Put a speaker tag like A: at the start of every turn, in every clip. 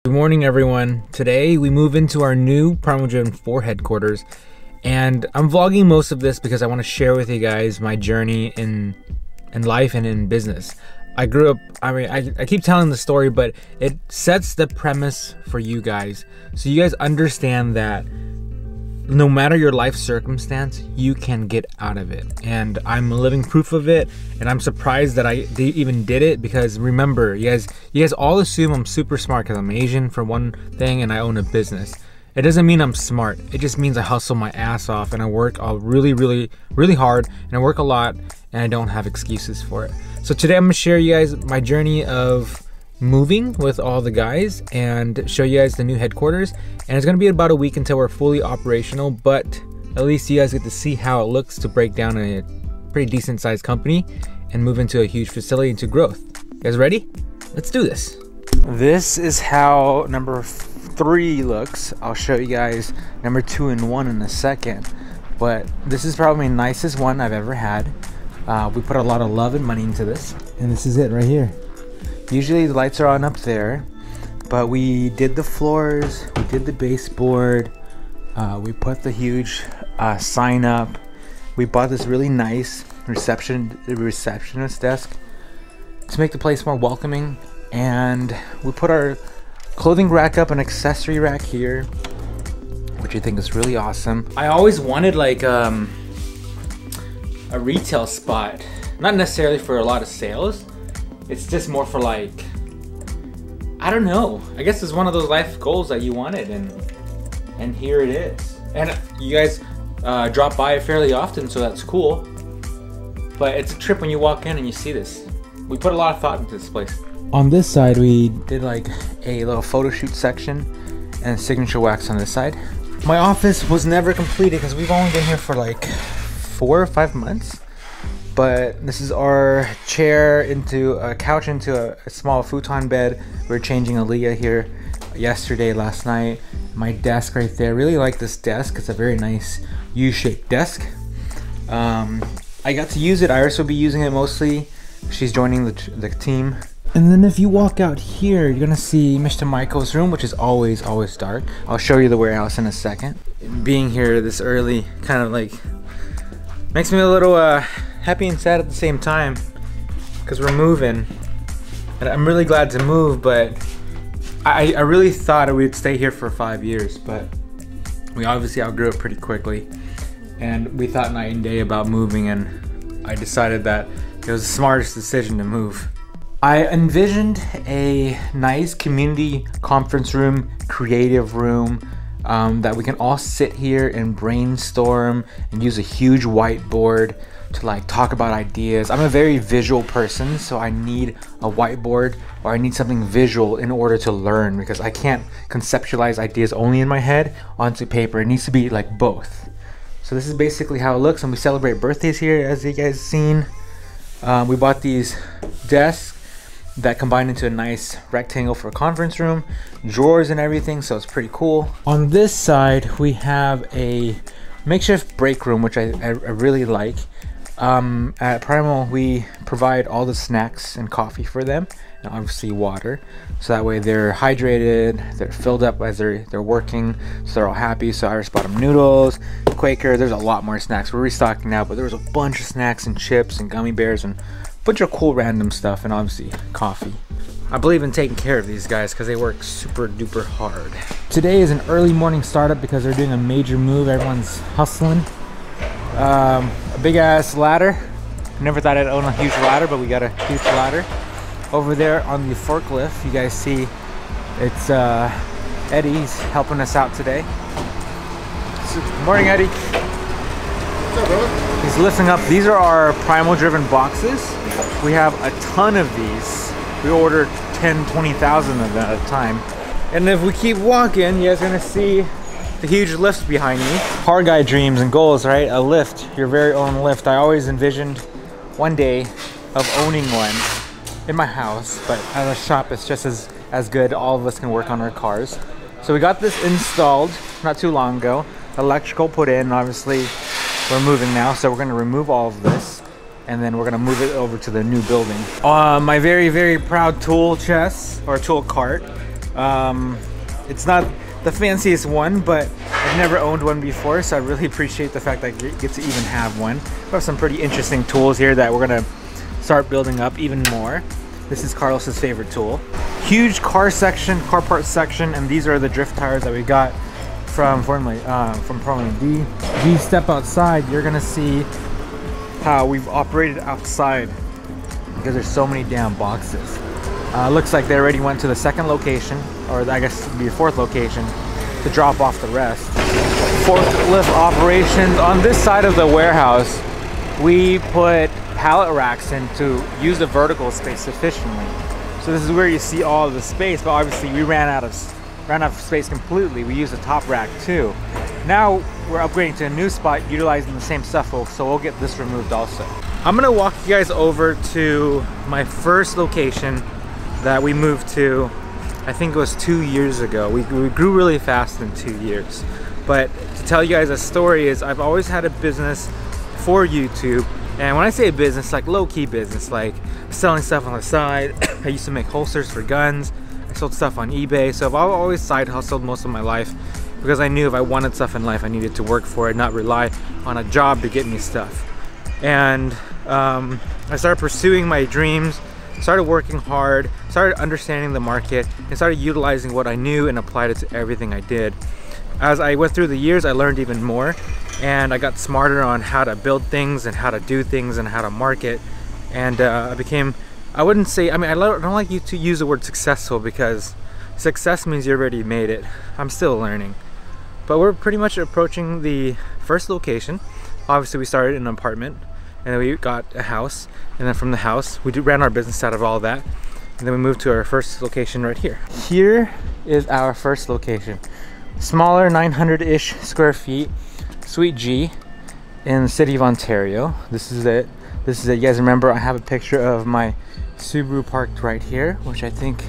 A: Good morning, everyone. Today we move into our new Primal 4 headquarters, and I'm vlogging most of this because I want to share with you guys my journey in life and in business. I grew up, I keep telling the story, but it sets the premise for you guys, so you guys understand that no matter your life circumstance, you can get out of it. And I'm a living proof of it, and I'm surprised that they even did it, because remember, you guys all assume I'm super smart because I'm Asian for one thing and I own a business. It doesn't mean I'm smart. It just means I hustle my ass off and I work really hard, and I work a lot, and I don't have excuses for it. So today I'm gonna share you guys my journey of moving with all the guys and show you guys the new headquarters. And it's gonna be about a week until we're fully operational, but at least you guys get to see how it looks to break down a pretty decent sized company and move into a huge facility into growth. You guys ready? Let's do this. This is how number 3 looks. I'll show you guys number 2 and 1 in a second, but this is probably the nicest one I've ever had. We put a lot of love and money into this, and this is it right here. Usually the lights are on up there, but we did the floors, we did the baseboard, we put the huge sign up. We bought this really nice receptionist desk to make the place more welcoming, and we put our clothing rack up, an accessory rack here, which I think is really awesome. I always wanted like a retail spot, not necessarily for a lot of sales. It's just more for like, I don't know. I guess it's one of those life goals that you wanted, and here it is. And you guys drop by fairly often, so that's cool. But it's a trip when you walk in and you see this. We put a lot of thought into this place. On this side, we did like a little photo shoot section and signature wax on this side. My office was never completed because we've only been here for like 4 or 5 months. But this is our chair into a couch into a small futon bed. We're changing Aaliyah here last night. My desk right there. Really like this desk. It's a very nice U-shaped desk. I got to use it. Iris will be using it mostly. She's joining the team. And then if you walk out here, you're gonna see Mr. Michael's room, which is always dark. I'll show you the warehouse in a second. Being here this early kind of like makes me a little happy and sad at the same time, because we're moving, and I'm really glad to move. But I really thought we'd stay here for 5 years, but we obviously outgrew it pretty quickly, and we thought night and day about moving, and I decided that it was the smartest decision to move. I envisioned a nice community conference room, creative room, that we can all sit here and brainstorm and use a huge whiteboard to like talk about ideas. I'm a very visual person, so I need a whiteboard, or I need something visual in order to learn, because I can't conceptualize ideas only in my head onto paper. It needs to be like both. So this is basically how it looks, and we celebrate birthdays here, as you guys seen. We bought these desks that combine into a nice rectangle for a conference room, drawers and everything, so it's pretty cool. On this side, we have a makeshift break room, which I really like. At Primal, we provide all the snacks and coffee for them, and obviously water, so that way they're hydrated, they're filled up as they're working, so they're all happy. So Iris bought them noodles, Quaker. There's a lot more snacks. We're restocking now, but there was a bunch of snacks and chips and gummy bears and a bunch of cool random stuff, and obviously coffee. I believe in taking care of these guys because they work super duper hard. Today is an early morning startup because they're doing a major move. Everyone's hustling. A big ass ladder. Never thought I'd own a huge ladder, but we got a huge ladder. Over there on the forklift, you guys see it's Eddie's helping us out today. Good morning, Eddie.
B: What's up, brother?
A: He's lifting up. These are our Primal driven boxes. We have a ton of these. We ordered 10-20,000 of them at a time. And if we keep walking, you guys are gonna see the huge lift behind me. Hard guy dreams and goals, right? A lift, your very own lift. I always envisioned one day of owning one in my house, but at a shop it's just as good. All of us can work on our cars. So we got this installed not too long ago. Electrical put in, obviously we're moving now, so we're gonna remove all of this, and then we're gonna move it over to the new building. My very proud tool chest, or tool cart. It's not the fanciest one, but I've never owned one before, so I really appreciate the fact that I get to even have one. We have some pretty interesting tools here that we're gonna start building up even more. This is Carlos's favorite tool. Huge car section, car part section, and these are the drift tires that we got from Primal. If you step outside, you're gonna see how we've operated outside because there's so many damn boxes. Looks like they already went to the second location, or I guess it'd be a fourth location, to drop off the rest. Forklift operations. On this side of the warehouse, we put pallet racks in to use the vertical space efficiently. So this is where you see all of the space, but obviously we ran out of space completely. We used the top rack too. Now we're upgrading to a new spot utilizing the same stuff, folks, so we'll get this removed also. I'm gonna walk you guys over to my first location that we moved to. I think it was 2 years ago. We grew really fast in 2 years. But to tell you guys a story is I've always had a business for YouTube. And when I say a business, like low-key business, like selling stuff on the side. I used to make holsters for guns. I sold stuff on eBay. So I've always side hustled most of my life because I knew if I wanted stuff in life, I needed to work for it, not rely on a job to get me stuff. And I started pursuing my dreams, started working hard, started understanding the market, and started utilizing what I knew and applied it to everything I did. As I went through the years, I learned even more, and I got smarter on how to build things and how to do things and how to market. And I became, I wouldn't say, I mean, I don't like you to use the word successful because success means you already made it. I'm still learning. But we're pretty much approaching the first location. Obviously we started in an apartment, and then we got a house, and then from the house we ran our business out of all that, and then we moved to our first location right here. Here is our first location. Smaller, 900-ish square feet, Suite G in the city of Ontario. This is it. This is it. You guys remember I have a picture of my Subaru parked right here, which I think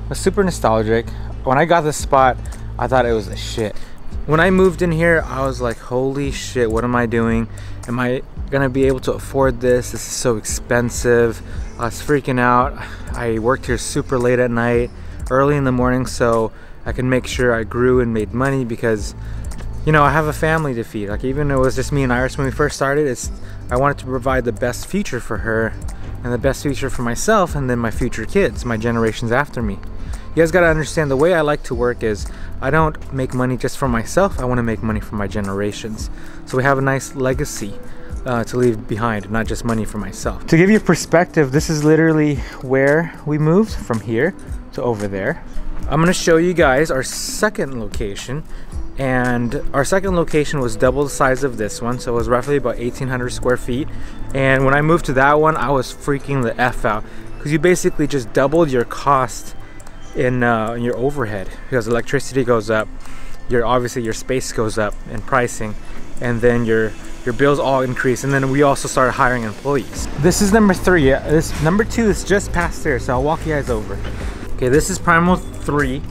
A: was super nostalgic. When I got this spot, I thought it was a shit. When I moved in here, I was like, holy shit, what am I doing? Am I gonna be able to afford this? This is so expensive. I was freaking out. I worked here super late at night, early in the morning, so I could make sure I grew and made money because, you know, I have a family to feed. Like, even though it was just me and Iris when we first started, I wanted to provide the best future for her and the best future for myself and then my future kids, my generations after me. You guys gotta understand, the way I like to work is I don't make money just for myself, I wanna make money for my generations. So we have a nice legacy to leave behind, not just money for myself. To give you perspective, this is literally where we moved, from here to over there. I'm gonna show you guys our second location, and our second location was double the size of this one, so it was roughly about 1,800 square feet. And when I moved to that one, I was freaking the F out because you basically just doubled your cost in your overhead because electricity goes up, obviously your space goes up in pricing, and then your bills all increase. And then we also started hiring employees. This is number 3. This number 2 is just past there, so I'll walk you guys over. Okay, this is Primal 3.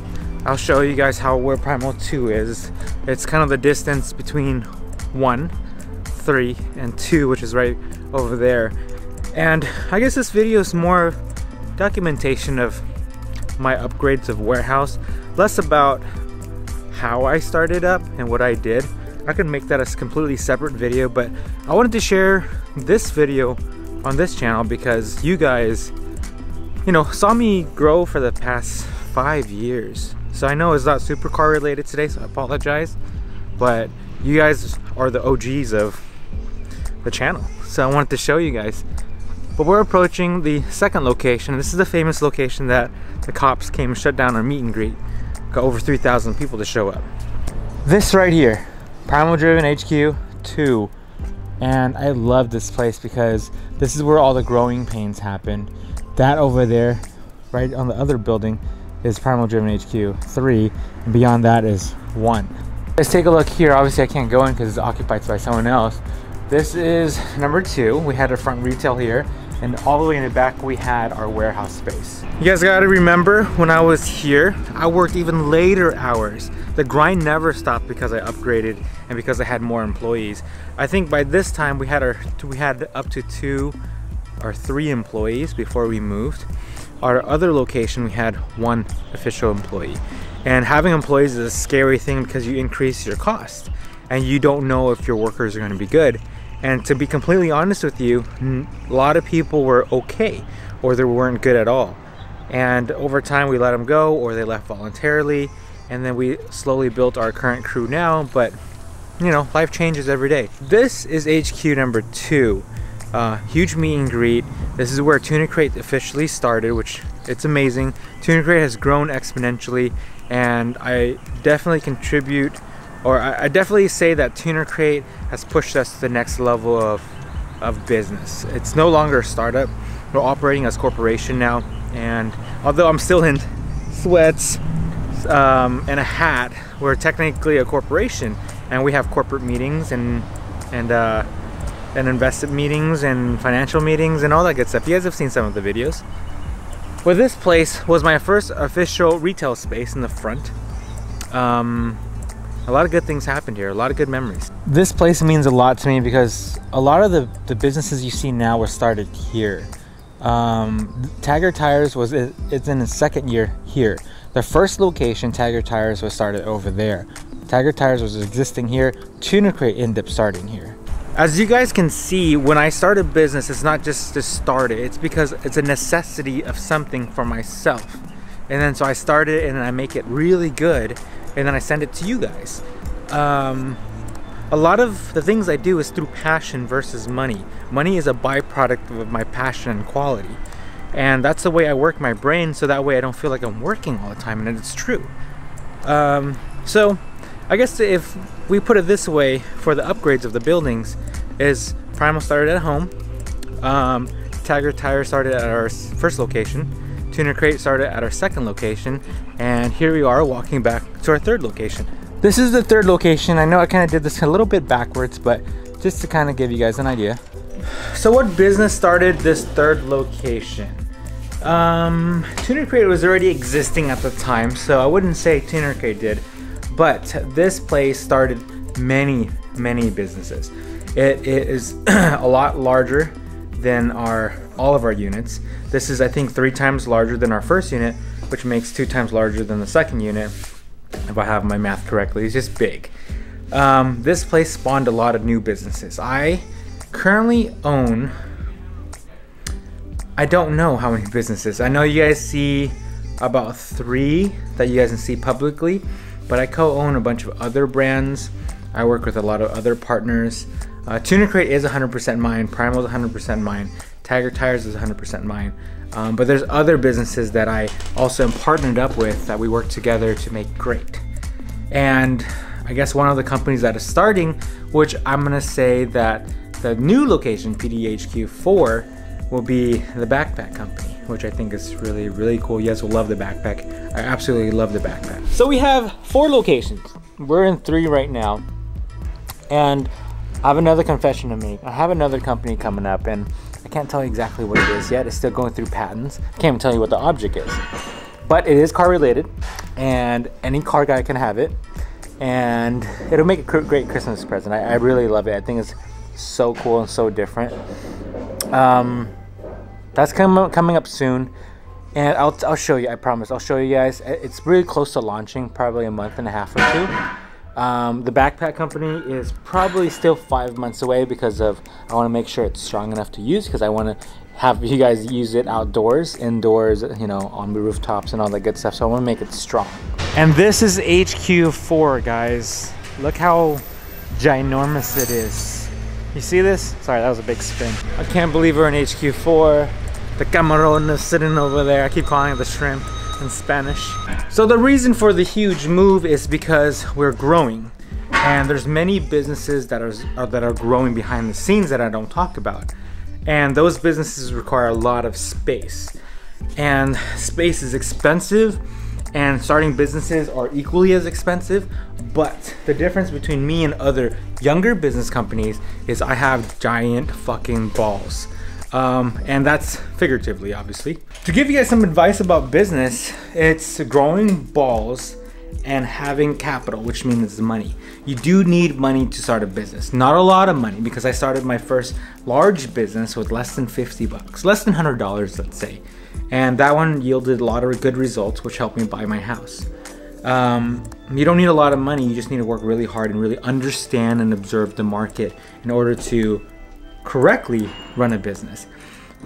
A: I'll show you guys where Primal 2 is. It's kind of the distance between 1, 3, and 2, which is right over there. And I guess this video is more documentation of my upgrades of warehouse, less about how I started up and what I did. I could make that a completely separate video, but I wanted to share this video on this channel because you guys, you know, saw me grow for the past 5 years. So I know it's not super car related today, so I apologize, but you guys are the OGs of the channel, so I wanted to show you guys. But we're approaching the second location. This is the famous location that the cops came and shut down our meet and greet. Got over 3,000 people to show up. This right here, Primal Driven HQ 2. And I love this place because this is where all the growing pains happen. That over there, right on the other building, is Primal Driven HQ 3. And beyond that is 1. Let's take a look here. Obviously I can't go in because it's occupied by someone else. This is number 2. We had a front retail here, and all the way in the back we had our warehouse space. You guys gotta remember, when I was here, I worked even later hours. The grind never stopped because I upgraded and because I had more employees. I think by this time we had up to 2 or 3 employees before we moved. our other location, we had 1 official employee. And having employees is a scary thing because you increase your cost and you don't know if your workers are going to be good. And to be completely honest with you, a lot of people were okay or they weren't good at all. And over time we let them go or they left voluntarily, and then we slowly built our current crew now. But you know, life changes every day. This is HQ number 2. Huge meet and greet. This is where Tuna Crate officially started, which it's amazing. Tuna Crate has grown exponentially, and I definitely contribute, or I definitely say that Tuna Crate has pushed us to the next level of business. It's no longer a startup. We're operating as a corporation now, and although I'm still in sweats and a hat, we're technically a corporation, and we have corporate meetings and investment meetings and financial meetings and all that good stuff. You guys have seen some of the videos. Well, this place was my first official retail space in the front. A lot of good things happened here, a lot of good memories. This place means a lot to me because a lot of the businesses you see now were started here. Tagger Tires it's in its 2nd year here. The first location, Tagger Tires, was started over there. Tagger Tires was existing here. Tuna Crate ended up starting here. As you guys can see, when I start a business, it's not just to start it. It's because it's a necessity of something for myself. And then so I start it and I make it really good, and then I send it to you guys. A lot of the things I do is through passion versus money. Money is a byproduct of my passion and quality. And that's the way I work my brain, so that way I don't feel like I'm working all the time, and it's true. So I guess if we put it this way, for the upgrades of the buildings, is Primal started at home, Tagger Tire started at our first location, Tuna Crate started at our 2nd location, and here we are walking back to our 3rd location. This is the 3rd location. I know I kind of did this a little bit backwards, but just to kind of give you guys an idea. So what business started this 3rd location? Tuna Crate was already existing at the time, so I wouldn't say Tuna Crate did, but this place started many businesses. It is a lot larger than all of our units. This is, I think, 3 times larger than our first unit, which makes 2 times larger than the 2nd unit, if I have my math correctly. It's just big. This place spawned a lot of new businesses. I currently own, I don't know how many businesses. I know you guys see about 3 that you guys can see publicly, but I co-own a bunch of other brands. I work with a lot of other partners. Tuna Crate is 100% mine. Primal is 100% mine. Tagger Tires is 100% mine. But there's other businesses that I also am partnered up with that we work together to make great. And I guess one of the companies that is starting, which I'm gonna say that the new location, PDHQ4, will be the backpack company, which I think is really cool. You guys will love the backpack. I absolutely love the backpack. So we have 4 locations. We're in 3 right now. And I have another confession to make. I have another company coming up, and I can't tell you exactly what it is yet. It's still going through patents. I can't even tell you what the object is. But it is car related, and any car guy can have it. And it'll make a great Christmas present. I really love it. I think it's so cool and so different. That's coming up soon. And I'll show you, I promise. I'll show you guys. It's really close to launching, probably a month and a half or 2. The backpack company is probably still 5 months away because I want to make sure it's strong enough to use, because I want to have you guys use it outdoors, indoors, you know, on the rooftops and all that good stuff. So I want to make it strong. And this is HQ4, guys. Look how ginormous it is. You see this? Sorry, that was a big spin. I can't believe we're in HQ4. The camarón is sitting over there. I keep calling it the shrimp in Spanish. So the reason for the huge move is because we're growing, and there's many businesses that are growing behind the scenes that I don't talk about, and those businesses require a lot of space, and space is expensive, and starting businesses are equally as expensive. But the difference between me and other younger business companies is I have giant fucking balls. And that's figuratively, obviously. To give you guys some advice about business, it's growing balls and having capital, which means money. You do need money to start a business. Not a lot of money, because I started my first large business with less than 50 bucks, less than $100, let's say. and that one yielded a lot of good results, which helped me buy my house. You don't need a lot of money, you just need to work really hard and really understand and observe the market in order to correctly run a business.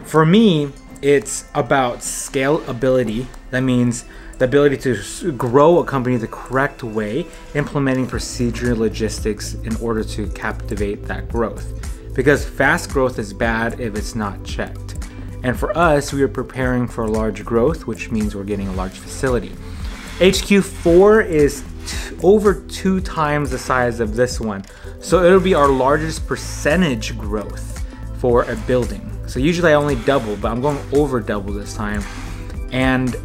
A: For me, it's about scalability. That means the ability to grow a company the correct way, implementing procedure logistics in order to captivate that growth. Because fast growth is bad if it's not checked. And for us, we are preparing for a large growth, which means we're getting a large facility. HQ4 is over 2 times the size of this one. So it'll be our largest percentage growth for a building. So usually I only double, but I'm going over double this time. And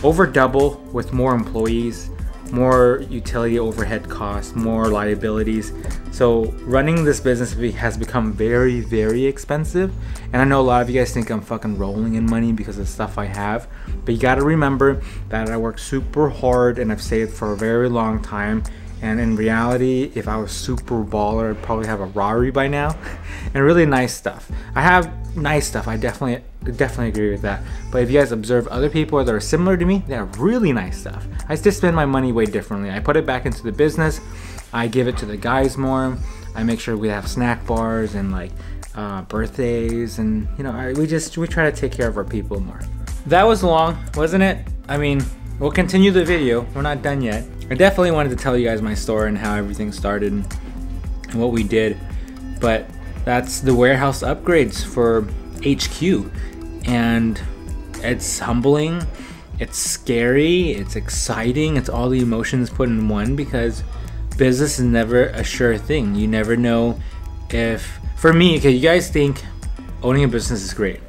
A: over double with more employees, more utility overhead costs, more liabilities. So running this business has become very, very expensive. And I know a lot of you guys think I'm fucking rolling in money because of the stuff I have. But you gotta remember that I work super hard and I've saved for a very long time. And in reality, if I was super baller, I'd probably have a Rari by now. And really nice stuff. I have nice stuff, I definitely agree with that. But if you guys observe other people that are similar to me, they have really nice stuff. I just spend my money way differently. I put it back into the business. I give it to the guys more. I make sure we have snack bars and like birthdays, and you know, we try to take care of our people more. That was long, wasn't it? I mean, we'll continue the video. We're not done yet. I definitely wanted to tell you guys my story and how everything started and what we did. But that's the warehouse upgrades for HQ. And it's humbling, it's scary, it's exciting, it's all the emotions put in one, because business is never a sure thing. You never know if, for me, okay, you guys think owning a business is great,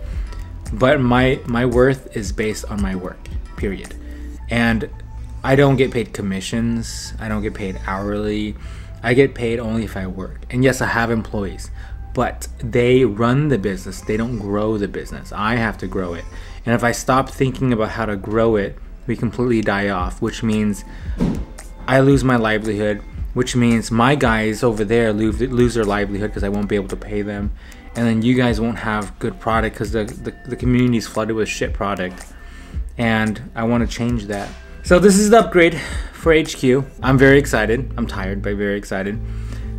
A: but my worth is based on my work, period. And I don't get paid commissions, I don't get paid hourly, I get paid only if I work. And yes, I have employees, but they run the business, they don't grow the business. I have to grow it. And if I stop thinking about how to grow it, we completely die off, which means I lose my livelihood, which means my guys over there lose their livelihood because I won't be able to pay them. And then you guys won't have good product because the community is flooded with shit product. And I want to change that. So this is the upgrade for HQ. I'm very excited. I'm tired, but very excited.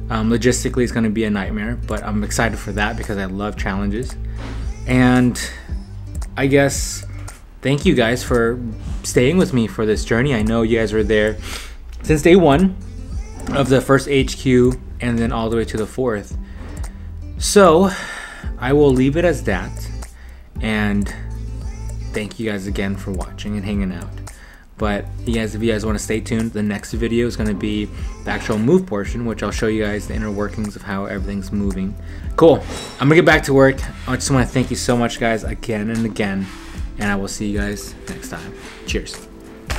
A: Logistically, it's going to be a nightmare, but I'm excited for that because I love challenges. And I guess thank you guys for staying with me for this journey. I know you guys were there since day 1 of the first HQ and then all the way to the 4th. So I will leave it as that. And thank you guys again for watching and hanging out. But if you guys want to stay tuned, the next video is going to be the actual move portion, which I'll show you guys the inner workings of how everything's moving. Cool. I'm going to get back to work. I just want to thank you so much, guys, again and again. And I will see you guys next time. Cheers.